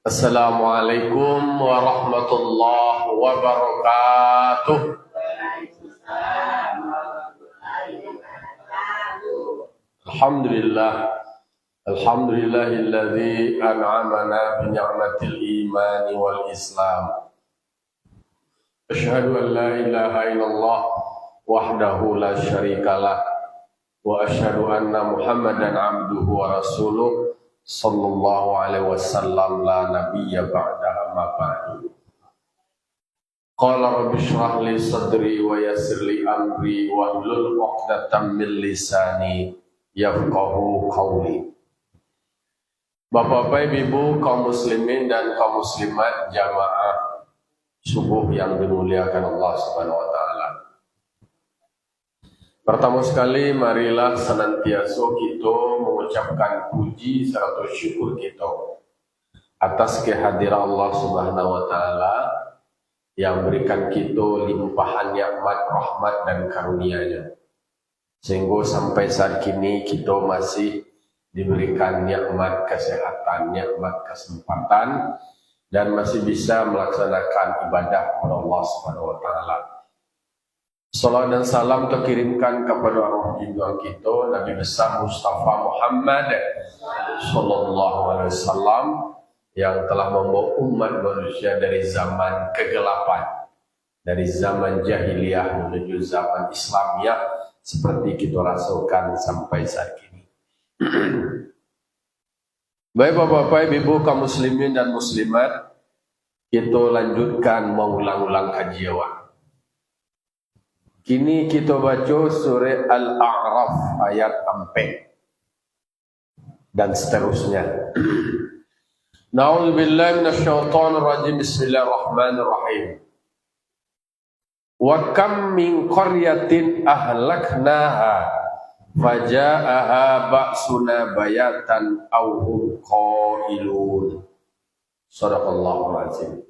Assalamualaikum warahmatullahi wabarakatuh. Alhamdulillah. Alhamdulillahilladzi an'amana bi ni'matil imani wal islam. Asyhadu an la ilaha illallah wahdahu la syarikalah wa asyhadu anna Muhammadan abduhu wa rasuluh sallallahu alaihi wasallam la nabiyya ba'da amma ba'du. Qala rabbi shrah li sadri wa yassir li amri wa hlul 'uqdatam min lisani yafqahu qawli. Bapak-bapak, ibu, kaum muslimin dan kaum muslimat jamaah subuh yang dimuliakan Allah Subhanahu wa taala. Pertama sekali, marilah senantiasa kita mengucapkan puji serta syukur kita atas kehadiran Allah Subhanahu wa taala yang berikan kita limpahan nikmat, rahmat dan karunia-Nya. Sehingga sampai saat kini kita masih diberikan nikmat kesehatan, nikmat kesempatan dan masih bisa melaksanakan ibadah kepada Allah Subhanahu wa taala. Salam dan salam terkirimkan kepada roh junjungan kita Nabi besar Mustafa Muhammad sallallahu alaihi wasallam yang telah membawa umat manusia dari zaman kegelapan, dari zaman jahiliyah menuju zaman Islamiyah seperti kita rasakan sampai saat ini. Baik bapak-bapak, ibu, kaum muslimin dan muslimat, kita lanjutkan mengulang-ulang kajian. Kini kita baca surah Al-A'raf ayat 4 dan seterusnya. Na'udzubillahi minasyaitonir rajim. Bismillahirrahmanirrahim. Wa kam min qaryatin ahlaknaha faja'aha ba'suna bayatan aw hum qailun. Shadaqallahul azim.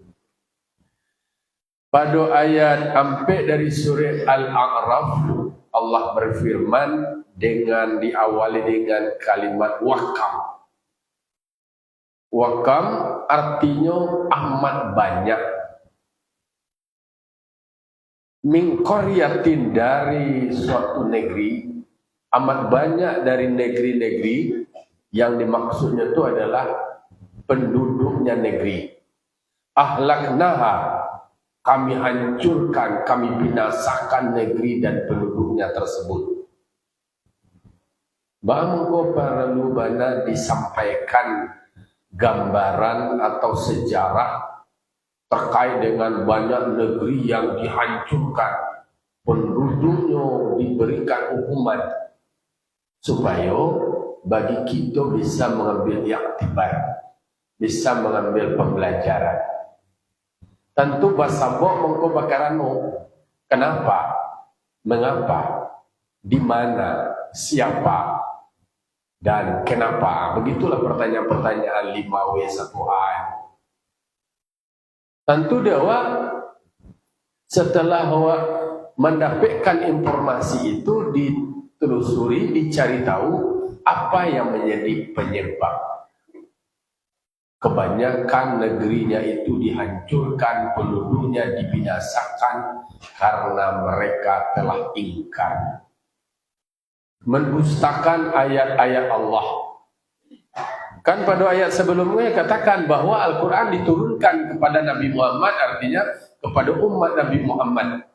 Pada ayat 4 dari surah Al-A'raf, Allah berfirman dengan diawali dengan kalimat wakam. Wakam artinya amat banyak. Min qaryatin, dari suatu negeri, amat banyak dari negeri-negeri yang dimaksudnya itu adalah penduduknya negeri. Ahlaknaha, kami hancurkan, kami binasakan negeri dan penduduknya tersebut. Bangko perlu bana disampaikan gambaran atau sejarah terkait dengan banyak negeri yang dihancurkan, penduduknya diberikan hukuman, supaya bagi kita bisa mengambil iktibar, bisa mengambil pembelajaran. Tentu basabok mengko bakarano. Kenapa? Mengapa? Di mana? Siapa? Dan kenapa? Begitulah pertanyaan-pertanyaan 5W1A. Tentu dewa setelah mendapatkan informasi itu ditelusuri, dicari tahu apa yang menjadi penyebab kebanyakan negerinya itu dihancurkan, penduduknya dibinasakan karena mereka telah ingkar, mendustakan ayat-ayat Allah. Kan pada ayat sebelumnya katakan bahwa Al-Quran diturunkan kepada Nabi Muhammad, artinya kepada umat Nabi Muhammad.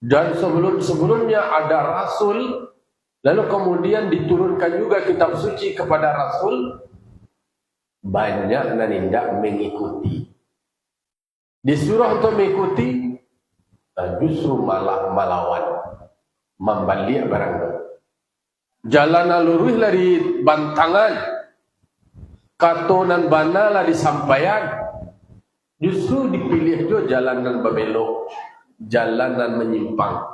Dan sebelum-sebelumnya ada Rasul, lalu kemudian diturunkan juga kitab suci kepada Rasul. Banyak dan tidak mengikuti. Disuruh untuk mengikuti, justru malah melawan, membalik barang itu. Jalan lurus dari bantangan, katonan bana lah disampaikan, justru dipilih juga jalanan berbelok, jalanan menyimpang,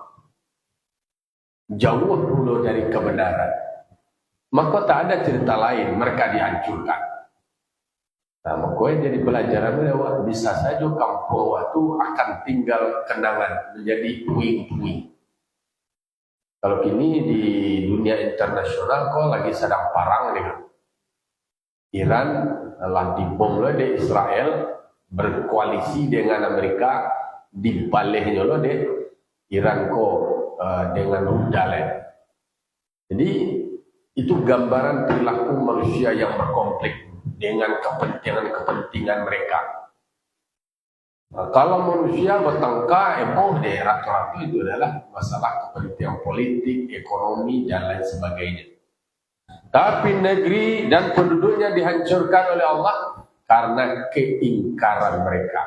jauh dulu dari kebenaran. Maka tak ada cerita lain, mereka dihancurkan. Nah, makanya jadi pelajaran lewat bisa saja kampung waktu akan tinggal kenangan menjadi puing-puing. Kalau kini di dunia internasional kok lagi sedang parang nih. Iran telah dibom oleh Israel, berkoalisi dengan Amerika, dibalihnya oleh Iran dengan rudal. Jadi itu gambaran perilaku manusia yang berkonflik dengan kepentingan mereka. Kalau manusia bertengkar, rata-rata itu adalah masalah kepentingan politik, ekonomi, dan lain sebagainya. Tapi negeri dan penduduknya dihancurkan oleh Allah karena keingkaran mereka.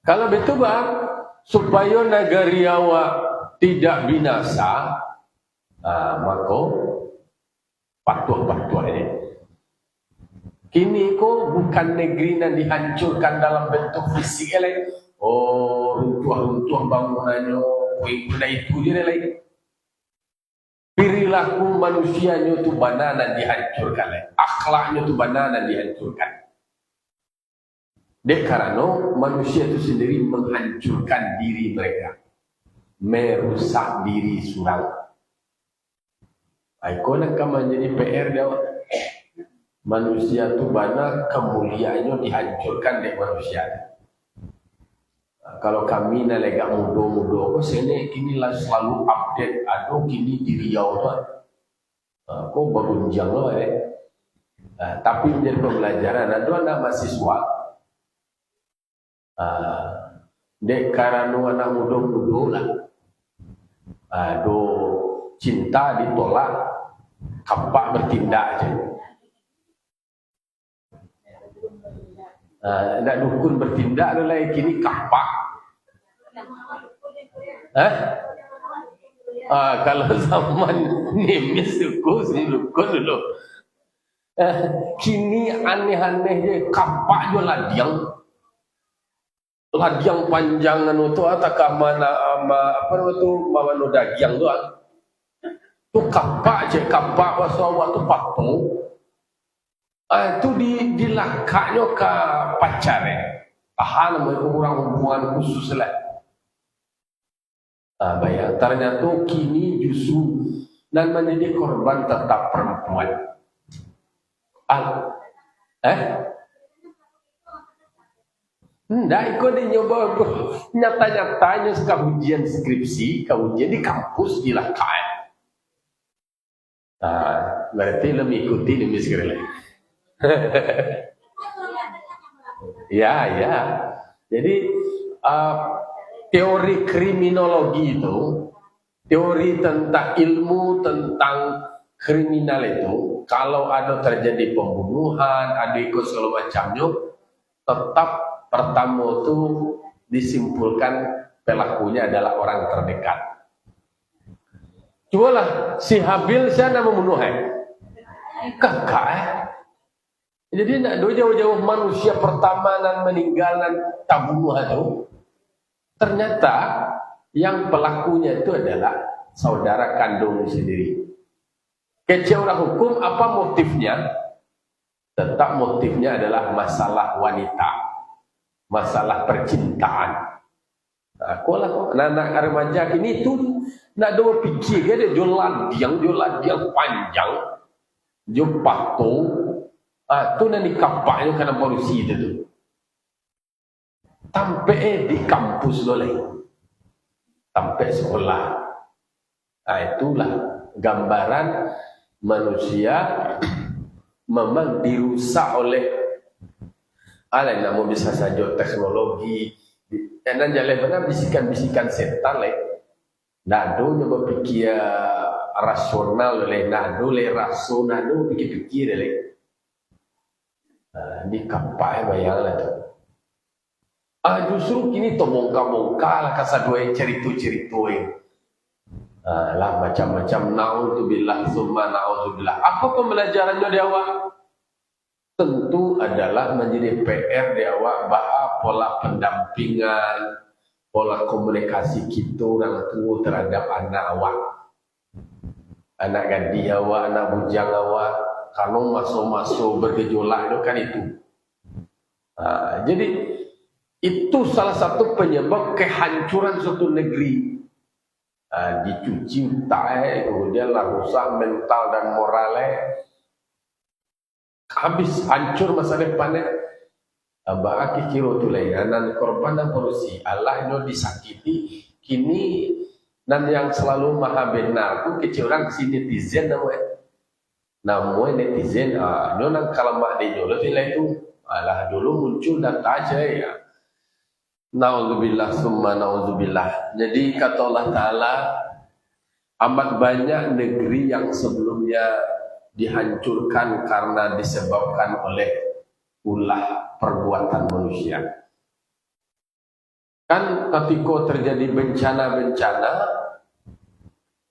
Kalau betul bang, supaya negeri awak tidak binasa, maka patuh-patuh ini. Kini ko bukan negeri yang dihancurkan dalam bentuk fisik lain. Runtuh-runtuh bangunannya, itu dia lain. Perilaku manusianya itu banana dihancurkan, akhlaknya itu banana dihancurkan. Karena manusia itu sendiri menghancurkan diri mereka, merusak diri surang. Ikon akan menjadi PR dia. Manusia itu banana kemuliaannya dihancurkan di manusia. Kalau kami nalega muda-muda, sini kini lah selalu update. Aduh kini di Riau tu, kau berunjang loh tapi menjadi pembelajaran. Aduh anak mahasiswa, karena anak muda-muda lah. Aduh cinta ditolak, kapak bertindak je. Nak dukun bertindak adalah kini kapak. Kalau zaman Nemis dukun dulu. Kini aneh-aneh je, kapak je ladiang panjang itu atau mana mana daging tu kapak je, kapak pasal waktu patung. Itu dilakaknya ke pacar tahan orang hubungan khusus lah. Bayang ternyata kini justru dan menjadi korban tetap perempuan. Nggak ikut dia nyoba nyata-nyatanya suka ujian skripsi, ujian di kampus dilakai. Berarti lebih ikuti lebih sekali. Ya. Jadi teori kriminologi itu, teori tentang ilmu tentang kriminal itu, kalau ada terjadi pembunuhan, ada ikut segala macamnya, tetap pertama itu disimpulkan pelakunya adalah orang terdekat. Cobalah si Habil siapa membunuhnya? Kakak. Jadi tidak jauh-jauh manusia pertama yang meninggal dan tak bunuh itu. Ternyata yang pelakunya itu adalah saudara kandung sendiri. Kecewa hukum apa motifnya? Tetap motifnya adalah masalah wanita, masalah percintaan. Anak remaja ini tuh nak dua pikir dia jualan yang panjang, jual patung. Tu nanti kapaknya kena polisi itu. Sampai di kampus dulu, sampai sekolah. Itulah gambaran manusia memang dirusak oleh namun bisa saja teknologi. Dan jalan benar bisikan-bisikan setan nado nyoba pikir rasional nado rasional pikir-pikir di kapai bayang tu. Justru kini to bongkar-bongkar lah kasadua cerita-cerita lah macam-macam naudzubillah summa naudzubillah. Apa pembelajarannya di awal? Tentu adalah menjadi PR di awal bahwa pola pendampingan, pola komunikasi kita orang tua terhadap anak awak, anak gadi awak, anak bujang awak. Kalau masuk-masuk bergejolak itu kan itu. Jadi itu salah satu penyebab kehancuran suatu negeri. Dicuci utak, kemudian lah rusak mental dan moralnya. habis hancur masa depannya. Abah kiro tulai nan korban dan polusi Allah itu disakiti kini nan yang selalu maha benar tu kecil orang si netizen namanya netizen nang kalau mak dia nyolo itu alah dulu muncul data aja ya. Nauzubillah summa nauzubillah. Jadi kata Allah Ta'ala, amat banyak negeri yang sebelumnya dihancurkan karena disebabkan oleh ulah perbuatan manusia. Kan ketika terjadi bencana-bencana,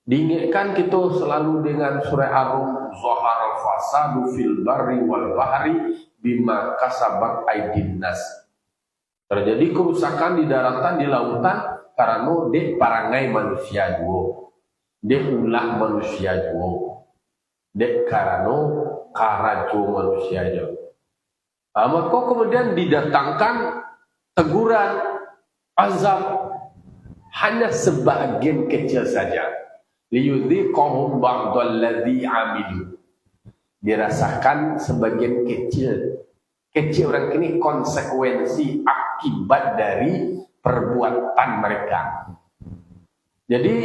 diingatkan kita selalu dengan surah Ar-Rum, Zahar al-fasadu fil barri wal bahri bima kasabat aydin nas. Terjadi kerusakan di daratan, di lautan karena dek parangai manusia juga, dek ulah manusia juga, dek karena karajo manusia juga. Maka kemudian didatangkan teguran, azab hanya sebagian kecil saja. Liyudhiqahum ba'dal ladzi 'amilu. Dirasakan sebagian kecil. Kecil orang ini konsekuensi akibat dari perbuatan mereka. Jadi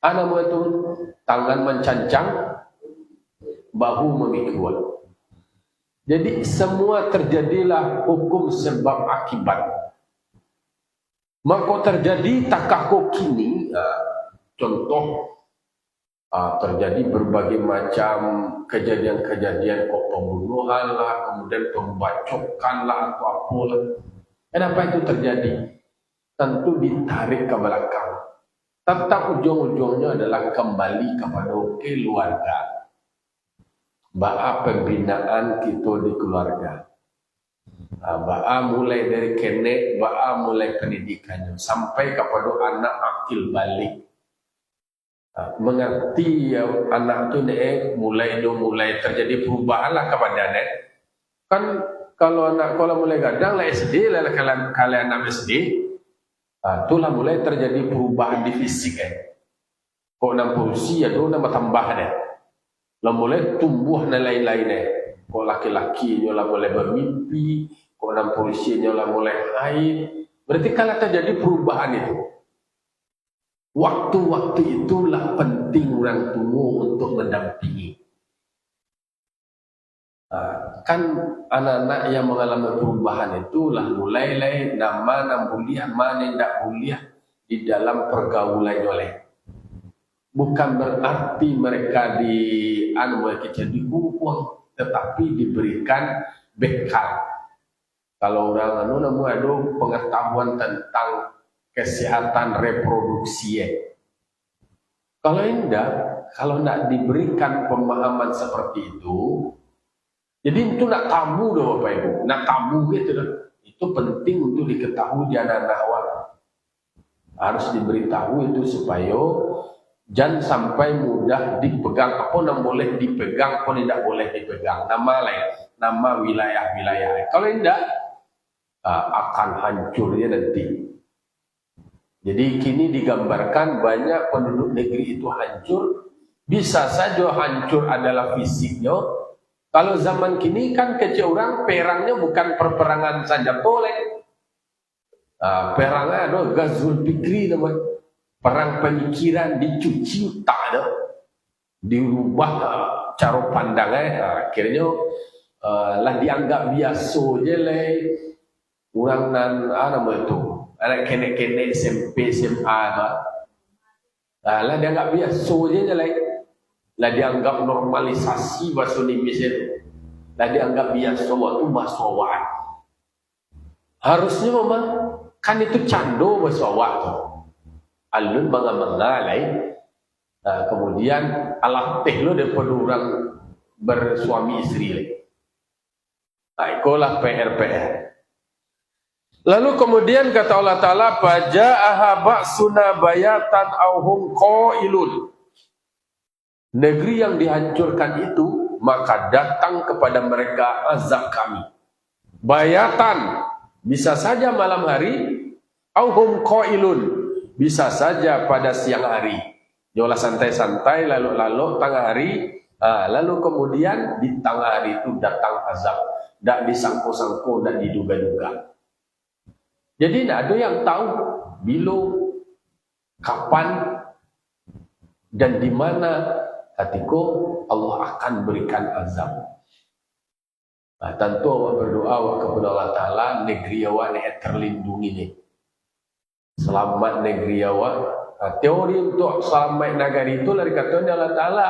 anak itu tangan mencancang, bahu memikul. Jadi semua terjadilah hukum sebab akibat. Maka terjadi takako kini, contoh terjadi berbagai macam kejadian-kejadian pembunuhan lah, kemudian pembacokan lah atau apalah. Kenapa itu terjadi? Tentu ditarik ke belakang. Tetap ujung-ujungnya adalah kembali kepada keluarga. Ba'a pembinaan kita di keluarga. Ba'a mulai dari kenek, ba'a mulai pendidikannya sampai kepada anak akil balik. Mengerti ya, anak itu mulai terjadi perubahan lah kepada nek. Kan kalau anak kalau mulai gadang lah SD lah kalian anak SD, itulah mulai terjadi perubahan di fisik Kok nam polusi ya do nama tambah deh. Lah mulai tumbuh dan lain-lain Kok laki-laki nyola mulai bermimpi, kok nam polusi nyola mulai haid. Berarti kalau terjadi perubahan itu. Waktu-waktu itulah penting orang tua untuk mendampingi. Kan anak-anak yang mengalami perubahan itulah mulai nama kuliah, mana tidak kuliah di dalam pergaulan oleh. Bukan berarti mereka dihukum, tetapi diberikan bekal. Kalau orang ada pengetahuan tentang kesehatan reproduksi. Kalau tidak diberikan pemahaman seperti itu, jadi itu nak tabu dah Bapak Ibu, nak tabu gitu dah. Itu penting untuk diketahui di anak-anak awal. Harus diberitahu itu supaya jangan sampai mudah dipegang. Apa yang boleh dipegang, apa tidak boleh dipegang. Nama wilayah-wilayah. Kalau tidak akan hancurnya nanti. Jadi kini digambarkan banyak penduduk negeri itu hancur. Bisa saja hancur adalah fisiknya. Kalau zaman kini kan kecil orang perangnya bukan perperangan saja boleh. Perangnya ada Ghazwul Fikri namanya. Perang pemikiran dicuci tak ada. Dirubah cara pandangnya. Akhirnya lah dianggap biasa je lah. Orang nama itu. Anak kenek-kenek SMP, SMA lah dianggap biasa je lah dianggap normalisasi bahasa Indonesia lah dianggap biasa waktu bahasa awak. Harusnya memang kan itu cando bahasa awak tu alun bangga-bangga kemudian alat teh lo daripada orang bersuami istri itulah PR. Lalu kemudian kata Allah Ta'ala, Faja'aha ba'suna bayatan auhum qailun. Negeri yang dihancurkan itu, maka datang kepada mereka azab kami. Bayatan, bisa saja malam hari, auhum qailun, bisa saja pada siang hari. Jolah santai-santai, lalu tengah hari, Lalu kemudian di tengah hari itu datang azab, tidak disangko-sangko, tidak diduga-duga. Jadi tidak ada yang tahu bila, kapan, dan di mana ketika Allah akan berikan azab. Tentu awak berdoa kepada Allah Ta'ala, negeri awak ni terlindungi ni. Selamat negeri awak. Teori untuk selamat negeri itu dari kata Allah Ta'ala,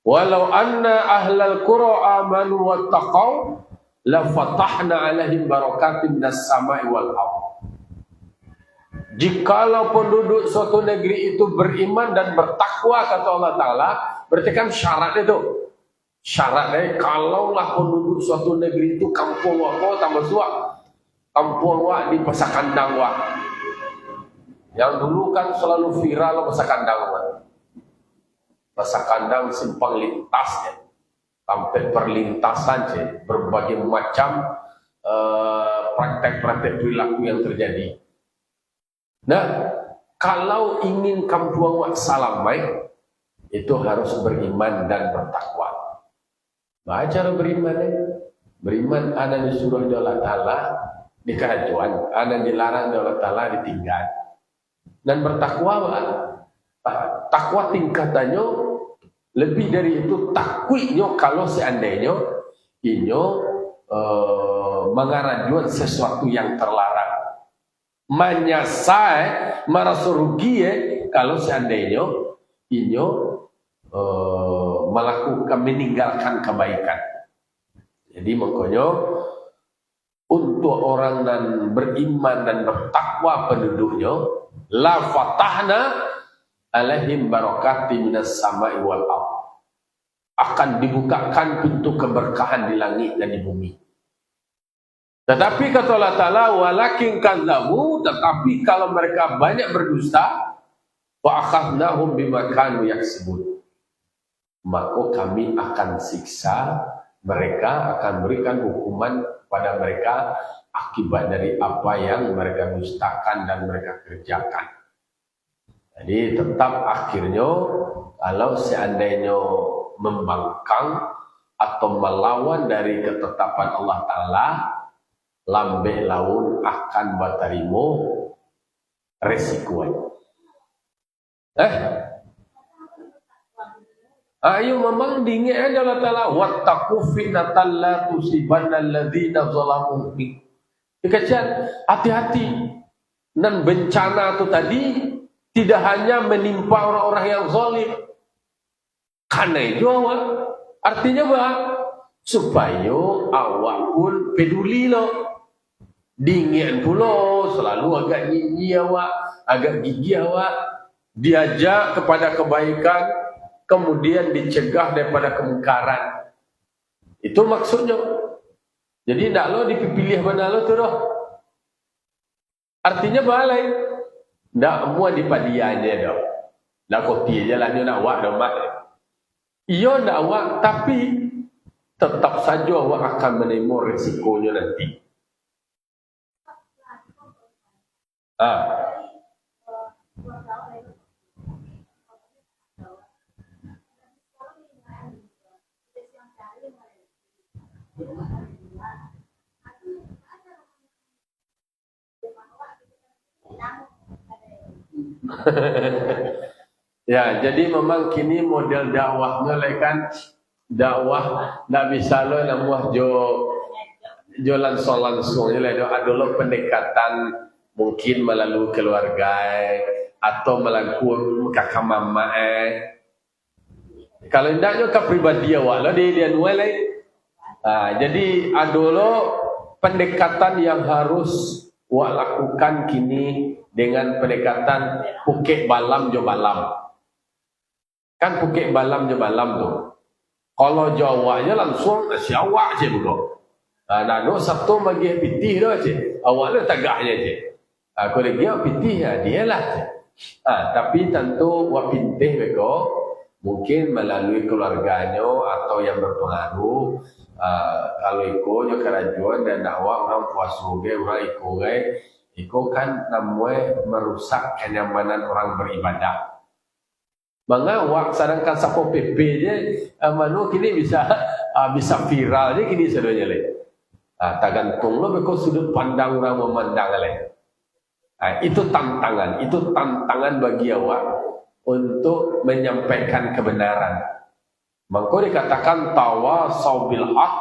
walau anna ahlal qura amanu wattaqau la fatahna alaihim barakatin minas sama'i wal ardh. Jikalau penduduk suatu negeri itu beriman dan bertakwa, kata Allah Ta'ala, berarti kan syarat itu. Syaratnya, kalaulah penduduk suatu negeri itu kampung wak, tambah suak, kampung wak di Pasar Kandang wak. Yang dulu kan selalu viral Pasar Kandang wak. Pasar Kandang simpang lintasnya, sampai perlintasan je, berbagai macam praktek-praktek perilaku yang terjadi. Nah, kalau ingin kampung wak salamai, itu harus beriman dan bertakwa. Cara beriman, beriman ada disuruh oleh Allah Ta'ala di kerajuan, ada dilarang oleh Allah Ta'ala ditinggal. Dan bertakwa, takwa tingkatannya lebih dari itu. Takwiknya kalau seandainya inyo mengarajuan sesuatu yang terlarang, menyasai merasa rugi kalau seandainya inyo melakukan, meninggalkan kebaikan. Jadi makanya untuk orang dan beriman dan bertakwa penduduknya, la fatahna alaihim barakatin minas sama'i wal ardh, akan dibukakan pintu keberkahan di langit dan di bumi. Tetapi kata Allah Ta'ala, walakin kadzabu, tetapi kalau mereka banyak berdusta, wa akhadnahum bima kanu yaksibun, maka kami akan siksa mereka, akan berikan hukuman pada mereka akibat dari apa yang mereka dustakan dan mereka kerjakan. Jadi tetap akhirnya kalau seandainya membangkang atau melawan dari ketetapan Allah Ta'ala, lambe laun akan batarimo resikoan. Ayo memang dingin aja Allah Ta'ala, wattaqu fitnatan la tusibanna alladzina zalamu minkum. Dikatakan hati-hati, dan bencana itu tadi tidak hanya menimpa orang-orang yang zalim. Karena itu awak, artinya apa? Supaya awak pun peduli lo. Dingin pula, selalu agak nyinyi awak, agak gigi awak, diajak kepada kebaikan, kemudian dicegah daripada kemungkaran. Itu maksudnya. Jadi nak lo dipilih mana lo tu doh. Artinya balai. Nak mua dipadiannya doh. Nak kopi aja lah, nak awak dah mak. Ia nak awak, tapi tetap saja awak akan menerima risikonya nanti. Ya, jadi memang kini model dakwahnya kan dakwah tak bisa lo namuah jo langsung ada lo pendekatan mungkin melalui keluarga atau melalui kakak mama kalau tidaknya ke pribadi awak lo dia nuai jadi ada lo pendekatan yang harus wak lakukan kini dengan pendekatan pukek balam jo balam. Kan pukek balam jo balam tu. Kalau Jawanya langsung siawak je buka. Nah, no Sabtu bagi pitih tu je. Awak le tagaknya je. Kalau dia pitih dia lah je. Tapi tentu wak pintih beko mungkin melalui keluarganya atau yang berpengaruh. Kalau ikutnya kerajuan dan dakwah orang puasu ge orang ikut kan namanya merusak kenyamanan orang beribadah. mengawak, sedangkan sapo PP je manu kini bisa viral je kini sedonya le. Tergantung lo beko sudut pandang orang memandang le. Itu tantangan bagi awak untuk menyampaikan kebenaran. Maka dikatakan tawasau bil haq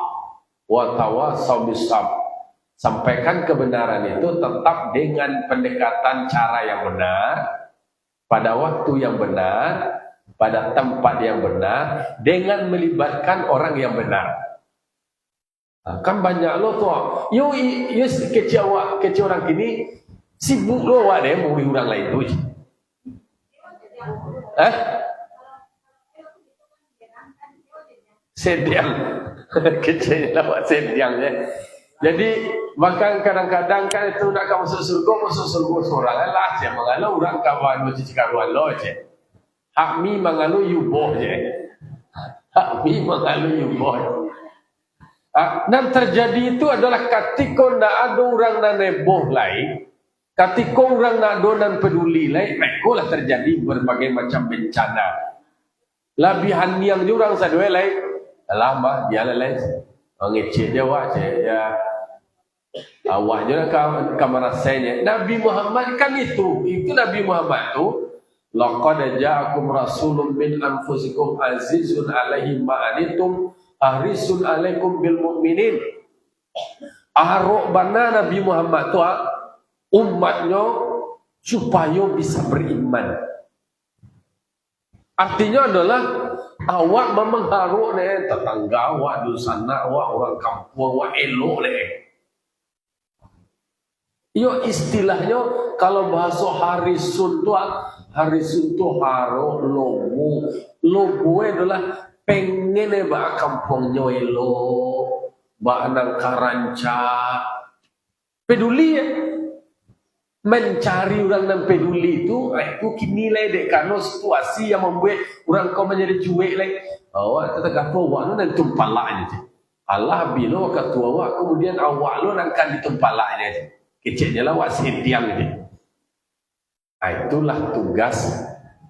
wa tawasau bis sabr. Sampaikan kebenaran itu tetap dengan pendekatan cara yang benar, pada waktu yang benar, pada tempat yang benar, dengan melibatkan orang yang benar. Kan banyak lo tuh, yo kecil orang kini sibuk lo awak deh mau orang lain tu. Sediang, kecil awak sediang je. Jadi bahkan kadang-kadang kan itu nak masuk surga seorang lah je. Mengalu orang kawan macam kawan lo je. Hak mi mengalu yuboh je. Hak mi mengalu yuboh. Dan terjadi itu adalah ketika nak ada orang nak neboh lain, ketika orang nak donan peduli lain, mereka lah terjadi berbagai macam bencana. Labihan yang jurang sadue lain, lama dia lain, ngecek dia wah ya. Awak je lah kamu rasanya. Nabi Muhammad kan itu Nabi Muhammad tu. Laqad ja'akum rasulun min anfusikum azizun alaihi ma'anitum harisun alaikum bil mu'minin. Arok bana Nabi Muhammad tu umatnya supaya bisa beriman. Artinya adalah awak memang haruk ni tetangga awak, dusana awak, orang kampung awak elok ni. Yo istilahnya kalau bahasa harisun tu haruk lobo adalah pengen ba kampungnya elok, ba nang karanca. Peduli ya. Mencari orang yang peduli itu kini lah dek karena situasi yang membuat orang kau menjadi cuek lah. Awak tetap apa awak lu nak tumpalak je. Allah bila ketua awak kemudian awak lu nak kan ditumpalak je. Kecilnya lah awak sediang je. Itulah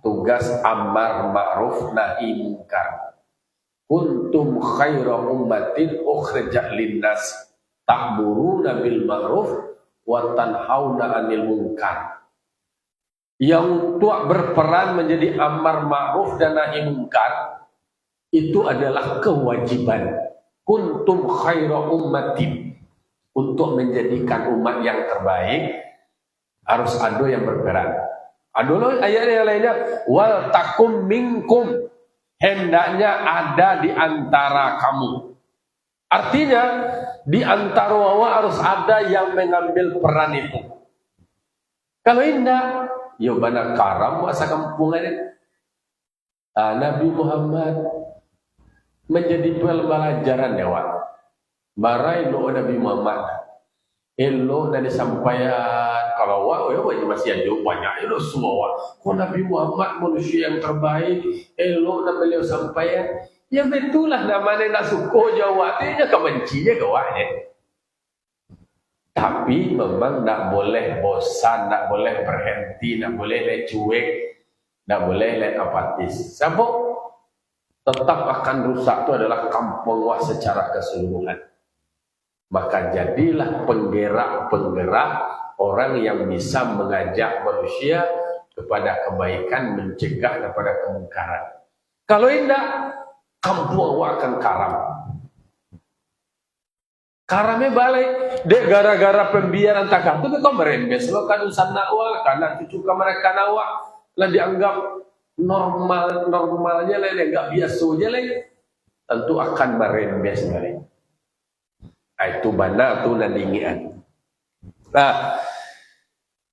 tugas amar ma'ruf nahi munkar. Kuntum khaira ummatin ukhrijat linnas ta'muruna bil ma'ruf wa tanhauna 'anil munkar. Yang untuk berperan menjadi amar ma'ruf dan nahi munkar itu adalah kewajiban. Kuntum khaira ummatin, untuk menjadikan umat yang terbaik harus ada yang berperan. Ada ayat yang lainnya wal takum minkum, hendaknya ada di antara kamu. Artinya di antara awak harus ada yang mengambil peran itu. Kalau indah, yo bana karam masa kampung ini. Nabi Muhammad menjadi pelajaran ya wak. Barai lo Nabi Muhammad. Elo dari sampaian kalau wak masih ada banyak elo semua wak. Kau Nabi Muhammad manusia yang terbaik. Elo nak beliau sampaian. Ya betul lah namanya nak suka jawab dia kebenci je kawaknya. Tapi memang tak boleh bosan, tak boleh berhenti, tak boleh cuek, tak boleh apatis. Sebab tetap akan rusak itu adalah kampung wah secara keseluruhan. Maka jadilah penggerak-penggerak orang yang bisa mengajak manusia kepada kebaikan, mencegah daripada kemungkaran. Kalau tidak, kampung awak akan karam. Karamnya balik. Dek gara-gara pembiaran takah itu kau merembes. Lo kan usaha awak, karena cucu mereka awak lah dianggap normalnya lah, enggak biasa aja lah. Tentu akan merembes balik. Itu benar tu nandingian. Nah,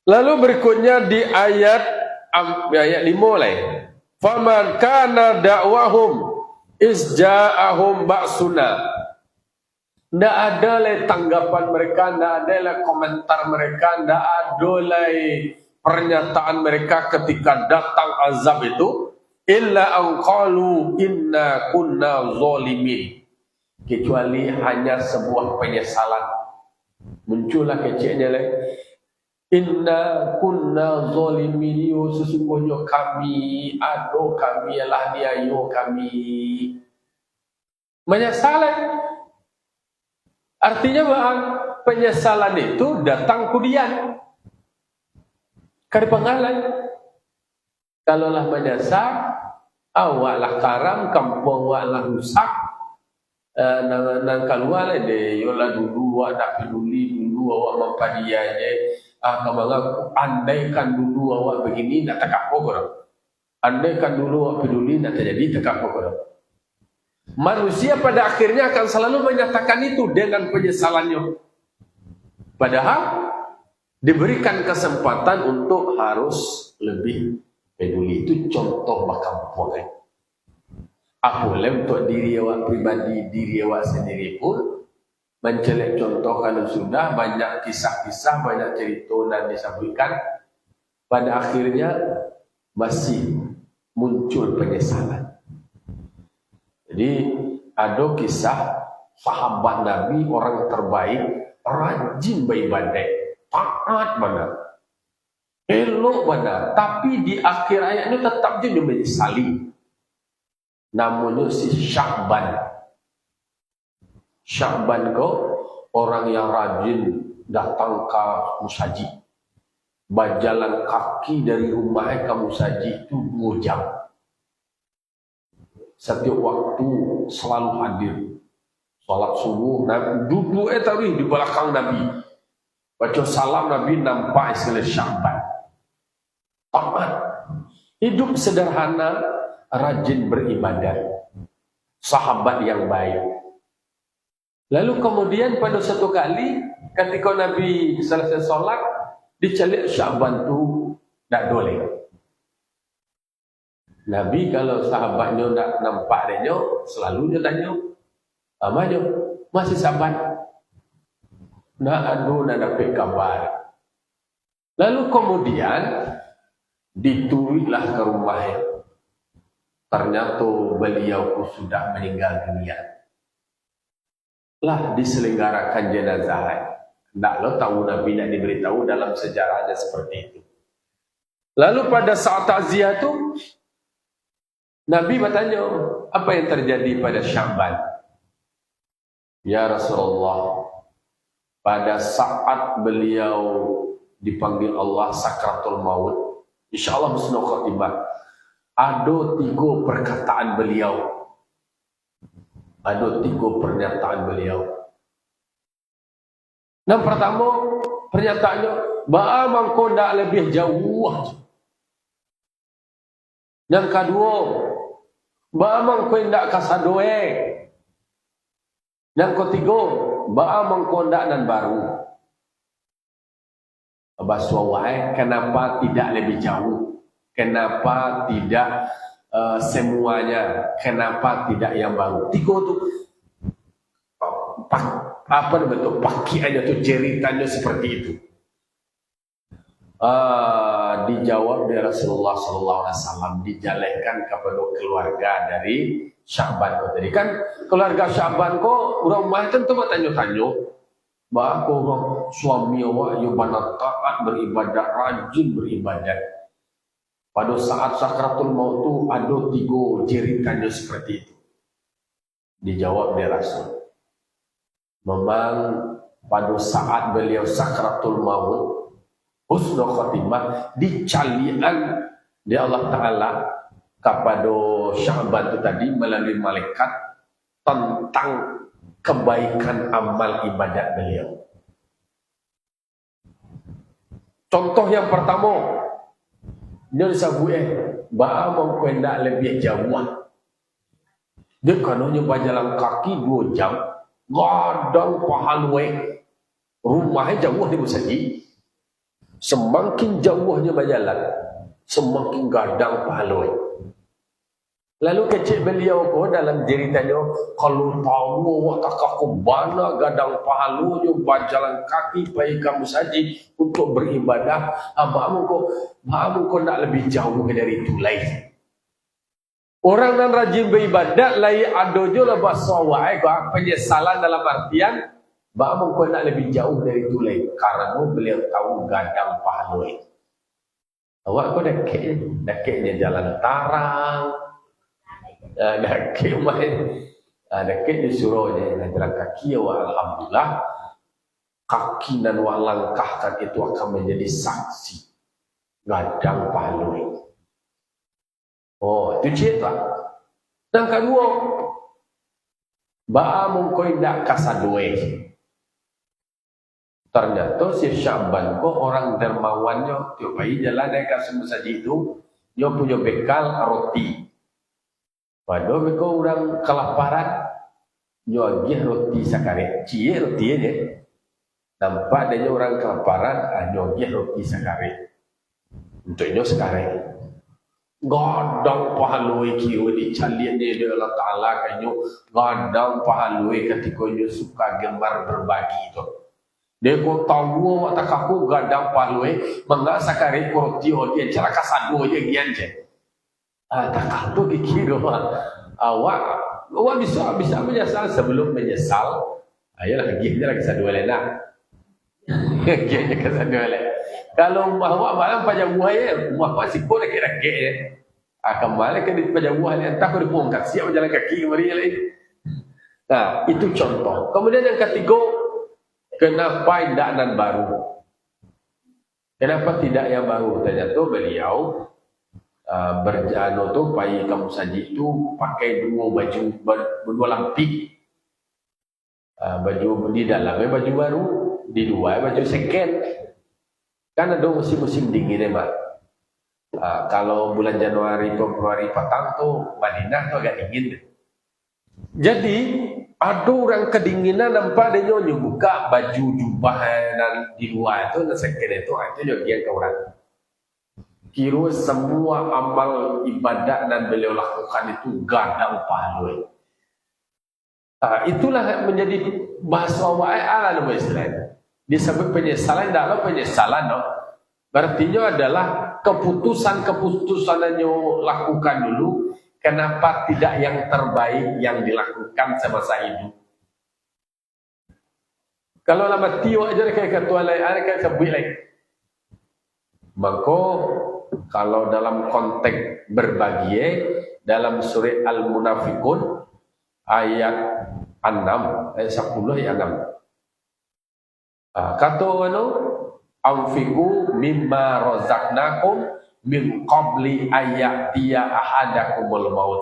lalu berikutnya di ayat 5 lah. Faman kana da'wahum isja'ahum ba'suna. Ndak ada lah tanggapan mereka, ndak ada lah komentar mereka, ndak ada lah pernyataan mereka ketika datang azab itu. Illa an qalu inna kunna zalimin. Kecuali hanya sebuah penyesalan. Muncullah kecilnya lah. Inna kunna zalimin, sesungguhnya kami ialah niayo kami. Menyesalan artinya bahwa penyesalan itu datang kemudian kari pengalan. Kalaulah menyesal, awaklah karam, kampung awaklah rusak, nang kaluar de yola dulu awak tak peduli dulu awak mampadia je. Kamanga andaikan dulu awak begini nak tak apa korang. Andaikan dulu awak peduli nak terjadi tak apa korang. Manusia pada akhirnya akan selalu menyatakan itu dengan penyesalannya. Padahal diberikan kesempatan untuk harus lebih peduli. Itu contoh bakampung. Apalagi untuk diri awak pribadi, diri awak sendiri pun mencelek contoh kalau sudah banyak kisah-kisah, banyak cerita dan disebutkan, pada akhirnya masih muncul penyesalan. Jadi ada kisah sahabat Nabi, orang terbaik, rajin beribadah, taat benar, elok benar, tapi di akhir ayatnya tetap dia menyesali. Namanya si Sya'ban. Sya'ban kau orang yang rajin datang ke musaji. Berjalan kaki dari rumahnya ke musaji itu 2 jam. Setiap waktu selalu hadir. Salat subuh, duduk tadi di belakang Nabi. Baca salam Nabi nampak istilah Sya'ban. Taat. Hidup sederhana, rajin beribadah. Sahabat yang baik. Lalu kemudian pada satu kali ketika Nabi selesai solat, dicalik Sya'ban tu tak boleh. Nabi kalau sahabatnya tak nampak dia, selalu dia tanya, "Amanya masih Sya'ban?" Nak adu nak dapat kabar. Lalu kemudian ditulislah ke rumahnya. Ternyata beliau pun sudah meninggal dunia. Lah diselenggarakan jenazah. Tak lo tahu Nabi nak diberitahu dalam sejarahnya seperti itu. Lalu pada saat takziah itu Nabi bertanya, apa yang terjadi pada Sya'ban? Ya Rasulullah, pada saat beliau dipanggil Allah sakratul maut, insyaallah husnul khatimah, ada 3 perkataan beliau. Ada 3 pernyataan beliau. Yang pertama, pernyataannya, "Ba'amang kau tak lebih jauh." Yang kedua, "Ba'amang kau tak kasadoe." Yang ketiga, "Ba'amang kau tak nan baru." Basuawai, kenapa tidak lebih jauh? Kenapa tidak semuanya? Kenapa tidak yang baru? 3 tu apa betul pakaiannya tu, ceritanya seperti itu. Dijawab oleh Rasulullah SAW, dijalankan kepada keluarga dari Sya'ban ko tadi. Kan keluarga Sya'ban ko rumah tentu bertanya-tanya, bah ko suami awak yang benar taat beribadah, rajin beribadah. Pada saat sakratul maut tu ada 3 ceritanya seperti itu. Dijawab oleh Rasul, memang pada saat beliau sakratul maut, husnul khatimah, dicalian di Allah Ta'ala kepada Sya'ban itu tadi melalui malaikat tentang kebaikan amal ibadat beliau. Contoh yang pertama, dia disebut ba'amang kau nak lebih jauh. Dia kanonnya berjalan kaki 2 jam, gadang pahalwe, rumahnya jauh di musaji. Semakin jauhnya berjalan, semakin gadang pahalwe. Lalu kecil beliau ko dalam ceritanya, kalau tahu watak aku bana gadang pahalunya berjalan kaki pergi ke musaji untuk beribadah, abang ko nak lebih jauh dari itu lain. Orang yang rajin beribadat lain ada je lah bahasa wa'ai, penyesalan dalam artian Ba'amung kau nak lebih jauh dari itu lagi. Karena beliau tahu gadang pahalui. Awak kau dakiknya jalan tarang. Dakik main. Dakik disuruhnya. Jalan kaki awak alhamdulillah. Kaki dan awak langkahkan itu akan menjadi saksi. Gadang pahalui. Oh, itu cerita. Dan kedua, ba'amung kau nak kasadue. Ternyata si Syaban kok orang dermawannya tiap hari jalan dekat semua saja itu dia punya bekal roti. Padahal mereka orang kelaparan dia agih roti sakare. Cie roti aja. Nampak adanya orang kelaparan dia agih roti sakare. Untuknya sekarang gadang pahalui kira dicalian dia Allah Ta'ala kayaknya gadang pahalui ketika dia suka gemar berbagi itu. Dia kau tahu awak tak aku gadang pahalui mangga sakari roti dia cara kasado je gian je. Tak aku kira awak bisa menyesal sebelum menyesal. Ayolah gian je lagi sadu lena. Gian je kasado lena. Kalau awak malam pajak buah ya, buah apa sih kau nak kira ya. Kembali ke di pajak buah ni entah kau dipongkat siap jalan kaki kembali lagi. Nah, itu contoh. Kemudian yang ketiga, kenapa tidak dan baru? Kenapa tidak yang baru? Ternyata beliau berjano tu pai kamu saji itu pakai dua baju berdua lampik. Baju di dalamnya baju baru, di luar baju second. Kan ada musim-musim dingin ya, Mak. Kalau bulan Januari, Februari petang tuh Madinah tuh agak dingin. Jadi ada orang kedinginan nampak dia buka baju jubah dan di luar itu dan second itu dia ke orang. Kira semua amal ibadat dan beliau lakukan itu gadang pahalui. Itulah menjadi bahasa awal dalam Islam. Disebut penyesalan, dalam penyesalan berartinya adalah keputusan yang lakukan dulu. Kenapa tidak yang terbaik yang dilakukan semasa hidup? Kalau lama tio aja kayak ketua lain, ada kayak sebut lain. Maka kalau dalam konteks berbagi dalam surah Al-Munafiqun ayat 6 ayat 10 ayat 6. Kata anu anfiqu mimma razaqnakum min qabli ayatiya ahadakumul maut.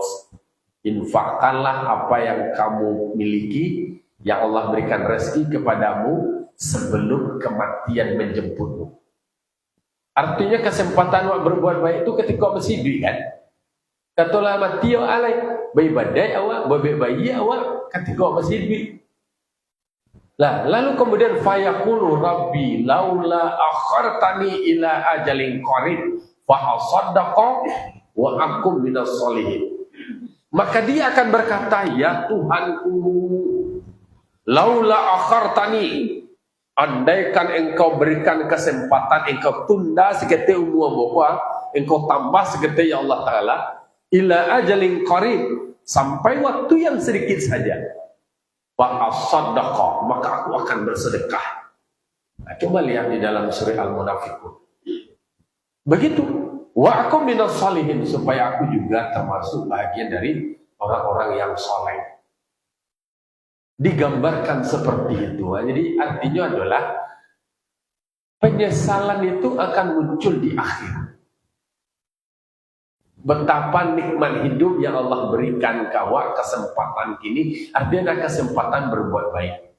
Infakkanlah apa yang kamu miliki yang Allah berikan rezeki kepadamu sebelum kematian menjemputmu. Artinya kesempatan awak berbuat baik itu ketika masih hidup kan. Katalah mati awak alai, beribadah awak, berbaik awak ketika masih hidup. Lah, lalu kemudian fayaqulu rabbi laula akhartani ila ajalin qarib fa asaddaqa wa akum minas solihin. Maka dia akan berkata, ya Tuhanku, laula akhartani, andaikan engkau berikan kesempatan, engkau tunda seketika umur bahwa engkau tambah seketika ya Allah Ta'ala ila ajalin qarib, sampai waktu yang sedikit saja, fa'asaddaqa, maka aku akan bersedekah. Nah, coba lihat di dalam surah Al-Munafiqun. Begitu. Wa akum minas salihin, supaya aku juga termasuk bagian dari orang-orang yang soleh. Digambarkan seperti itu. Jadi artinya adalah penyesalan itu akan muncul di akhir. Betapa nikmat hidup yang Allah berikan kawa kesempatan kini, artinya ada kesempatan berbuat baik.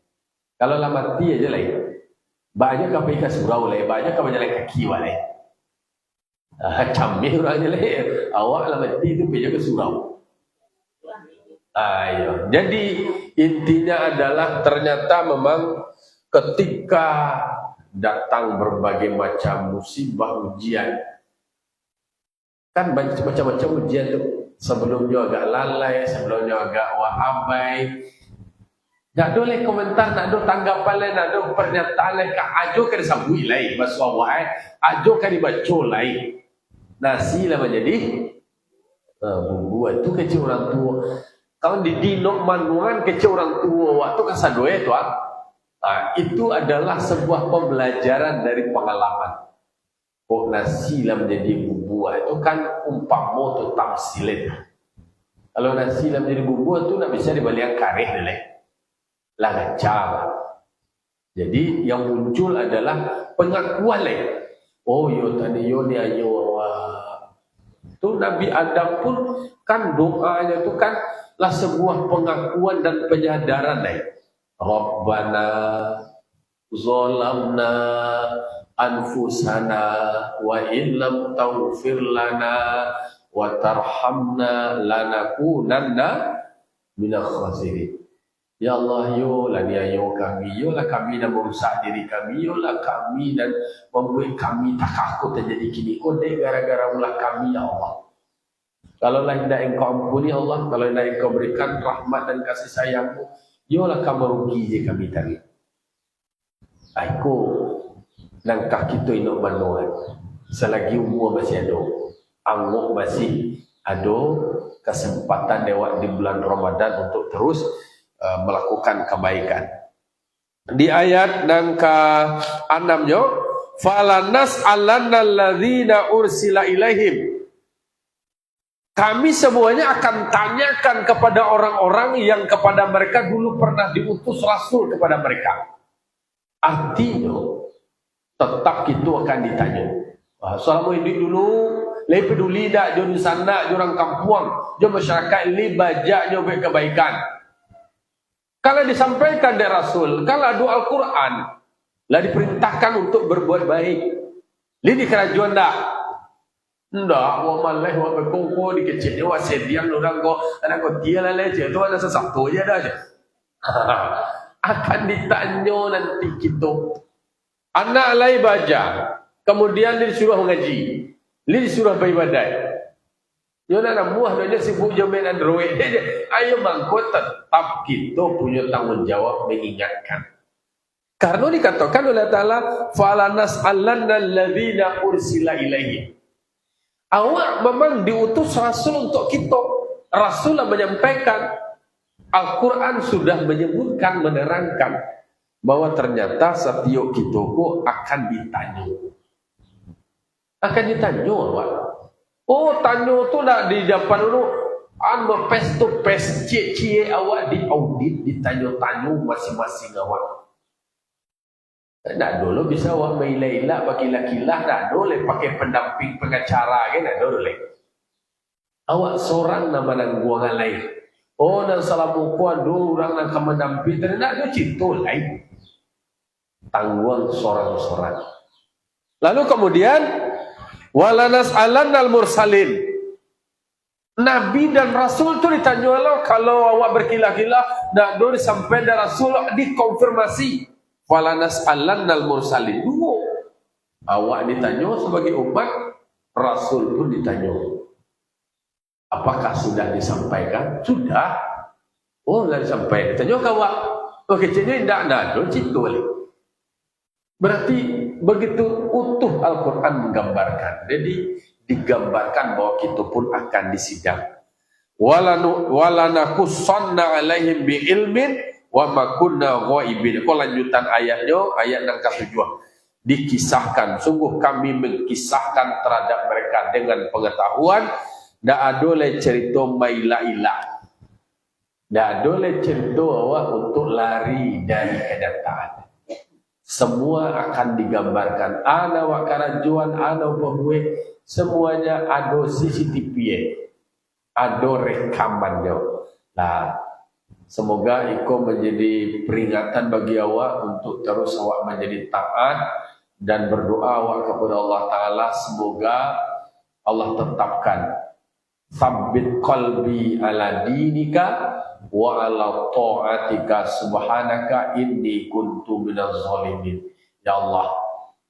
Kalau lama mati aja lain, banyak kau pergi ke surau lain, banyak kau berjalan kaki lain. Camih orangnya lain, awak lama mati itu pergi ke surau. Ayo. Jadi intinya adalah ternyata memang ketika datang berbagai macam musibah ujian, kan macam-macam ujian tu. Sebelumnya agak lalai, sebelumnya agak abai. Tak ada lagi komentar, tak ada tanggapan lain, tak ada pernyataan lain. Ajo kan disambui lain, bahasa awal. Ajo kan dibaca lain. Nasi lah menjadi buat tu kecil orang tua. Kalau di dinok manuan kecil orang tua, waktu kan sadoi tu Itu adalah sebuah pembelajaran dari pengalaman. Kok nasi lah menjadi buah itu kan umpama tu tamsilit. Kalau nasi lah menjadi buah tu nak bisa dibalik karih deh. Lah ngacau. Jadi yang muncul adalah pengakuan leh. Oh yo tadi yo ni ayo. Tu Nabi Adam pun kan doanya tu kan lah sebuah pengakuan dan penyadaran leh. Rabbana zalamna anfusana wa illam taghfir lana wa tarhamna lanakunanna minal khasirin. Ya Allah, yolah dia kami, yolah kami dan merusak diri kami, yolah kami dan membuat kami tak takut terjadi kini. Kode gara-gara ulah kami, ya Allah. Kalau hendak engkau ampuni Allah, kalau hendak engkau berikan rahmat dan kasih sayangmu, yolah kamu rugi je kami tadi. Aku nangkah kita inok manuan. Selagi umur masih ada, anguk masih ada kesempatan lewat di bulan Ramadan untuk terus melakukan kebaikan. Di ayat nangka 6 yo, falanas alannalladzina ursila ilaihim. Kami semuanya akan tanyakan kepada orang-orang yang kepada mereka dulu pernah diutus rasul kepada mereka. Artinya tetap itu akan ditanya. Selama hidup dulu, lebih peduli tak jo di sana, jo orang kampung, jo masyarakat ini bajak jo kebaikan. Kalau disampaikan dari Rasul, kalau ada Al-Quran, lah diperintahkan untuk berbuat baik. Ini kerajaan tak? Ndak, wa malah wa berkongko di kecilnya wa sedian orang ko, anak ko dia lah leceh, itu ada sesuatu aja dah aja. Akan ditanya nanti kita. Anak lai baca, kemudian dia disuruh mengaji, dia disuruh beribadat. Yana nak muah dia sibuk je main Android. Ayo bangko tetap kita punya tanggung jawab mengingatkan. Karena dikatakan oleh Ta'ala falanas alannalladzina ursila ilaihi. Awak memang diutus rasul untuk kita. Rasul yang menyampaikan. Al-Quran sudah menyebutkan, menerangkan bahwa ternyata setiap kita akan ditanya. Akan ditanya awak. Oh, tanya tu nak di Japan dulu. Anu pes tu pes cie awak di audit, ditanya-tanya masing-masing awak. Nak dulu bisa awak mailailah bagi lakilah, nak dulu pakai pendamping pengacara kan, nak dulu. Awak seorang nama nang buang lain. Oh, nang salah muka dulu orang nang mendamping, nak dulu cinta lain. Tanggung seorang-seorang. Lalu kemudian walanas alannal mursalin. Nabi dan Rasul itu ditanya Allah, kalau awak berkilah-kilah nak dulu sampai dari Rasul dikonfirmasi. Walanas alannal mursalin. Dulu awak ditanya sebagai umat, Rasul pun ditanya. Apakah sudah disampaikan? Sudah. Oh, sudah disampaikan. Ditanya ke awak. Oh, kecilnya tidak ada. Cinta balik. Berarti begitu utuh Al-Quran menggambarkan. Jadi digambarkan bahwa kita pun akan disidang. Walanakussanna alaihim bi ilmin wa ma kunna ghaibin. Kalau lanjutan ayatnya, ayat yang ke-7. Dikisahkan, sungguh kami mengkisahkan terhadap mereka dengan pengetahuan. Tak ada le cerita maila-ila. Tak ada le cerita awak untuk lari dari kenyataan. Semua akan digambarkan. Ana wa karajuan, ana bahwe, semuanya ada CCTV, ada rekamannya. Nah, semoga itu menjadi peringatan bagi awak untuk terus awak menjadi taat dan berdoa awak kepada Allah Ta'ala. Semoga Allah tetapkan sabbit qalbi ala dinika wa ala ta'atika subhanaka inni kuntu minaz zalimin. Ya Allah,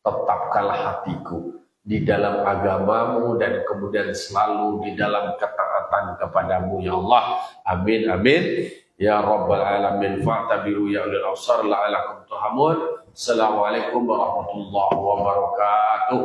tetapkanlah hatiku di dalam agamamu dan kemudian selalu di dalam ketaatan kepadamu, ya Allah. Amin amin ya rabbal alamin. Fa'tabiru ya ulil absar la'alakum turhamun. Assalamualaikum warahmatullahi wabarakatuh.